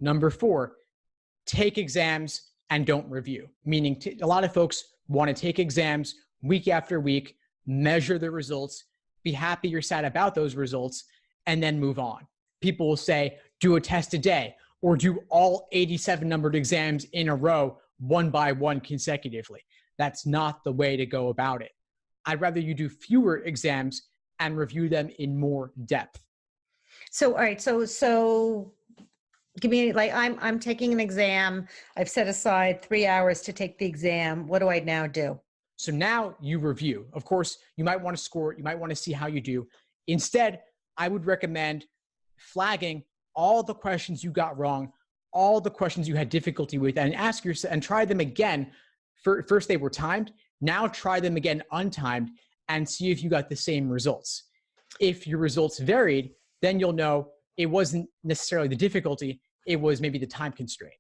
Number 4, take exams and don't review. Meaning a lot of folks want to take exams week after week, measure the results, be happy or sad about those results, and then move on. People will say, do a test a day or do all 87 numbered exams in a row, one by one consecutively. That's not the way to go about it. I'd rather you do fewer exams and review them in more depth. So, all right. So give me, like, I'm taking an exam. I've set aside 3 hours to take the exam. What do I now do? So now you review. Of course, you might want to score it. You might want to see how you do. Instead, I would recommend flagging all the questions you got wrong, all the questions you had difficulty with, and ask yourself and try them again. First, they were timed. Now try them again untimed and see if you got the same results. If your results varied, then you'll know it wasn't necessarily the difficulty. It was maybe the time constraint.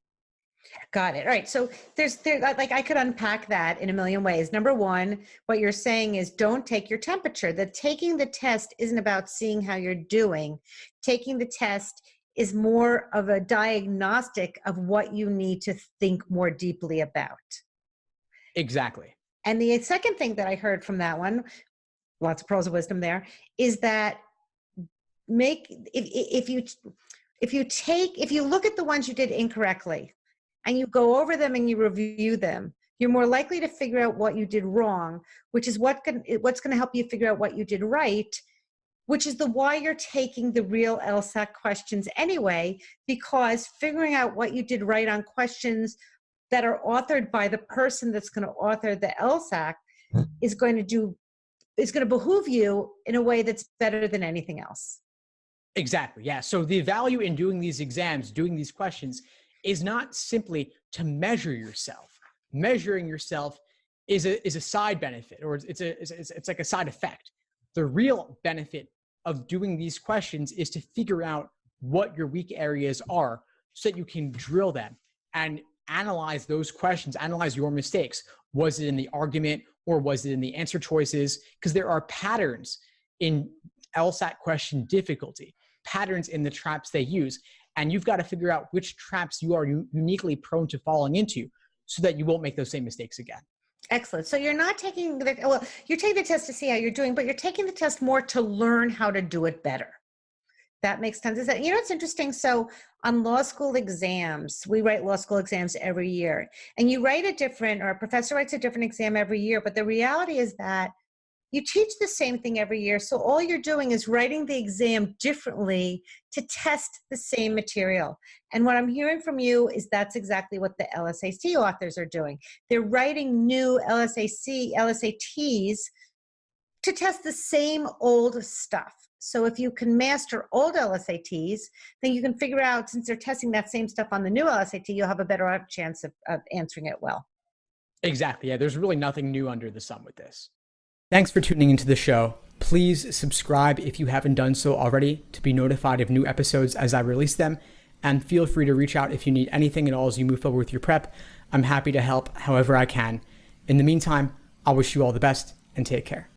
Got it. All right. So there's like, I could unpack that in a million ways. Number one, what you're saying is don't take your temperature. That taking the test isn't about seeing how you're doing. Taking the test is more of a diagnostic of what you need to think more deeply about. Exactly. And the second thing that I heard from that one, lots of pearls of wisdom there, is that if you look at the ones you did incorrectly and you go over them and you review them, you're more likely to figure out what you did wrong, which is what's going to help you figure out what you did right, which is why you're taking the real LSAT questions anyway, because figuring out what you did right on questions that are authored by the person that's going to author the LSAT is going to behoove you in a way that's better than anything else. Exactly. Yeah. So the value in doing these exams, doing these questions, is not simply to measure yourself. Measuring yourself is a side benefit, or it's like a side effect. The real benefit of doing these questions is to figure out what your weak areas are so that you can drill them and analyze those questions, analyze your mistakes. Was it in the argument or was it in the answer choices? Because there are patterns in LSAT question difficulty, patterns in the traps they use. And you've got to figure out which traps you are uniquely prone to falling into so that you won't make those same mistakes again. Excellent. So you're not taking you're taking the test to see how you're doing, but you're taking the test more to learn how to do it better. That makes tons of sense. You know, it's interesting. So on law school exams, we write law school exams every year, and you write or a professor writes a different exam every year. But the reality is that you teach the same thing every year. So all you're doing is writing the exam differently to test the same material. And what I'm hearing from you is that's exactly what the LSAT authors are doing. They're writing new LSATs to test the same old stuff. So if you can master old LSATs, then you can figure out, since they're testing that same stuff on the new LSAT, you'll have a better chance of answering it well. Exactly. Yeah, there's really nothing new under the sun with this. Thanks for tuning into the show. Please subscribe if you haven't done so already to be notified of new episodes as I release them. And feel free to reach out if you need anything at all as you move forward with your prep. I'm happy to help however I can. In the meantime, I'll wish you all the best and take care.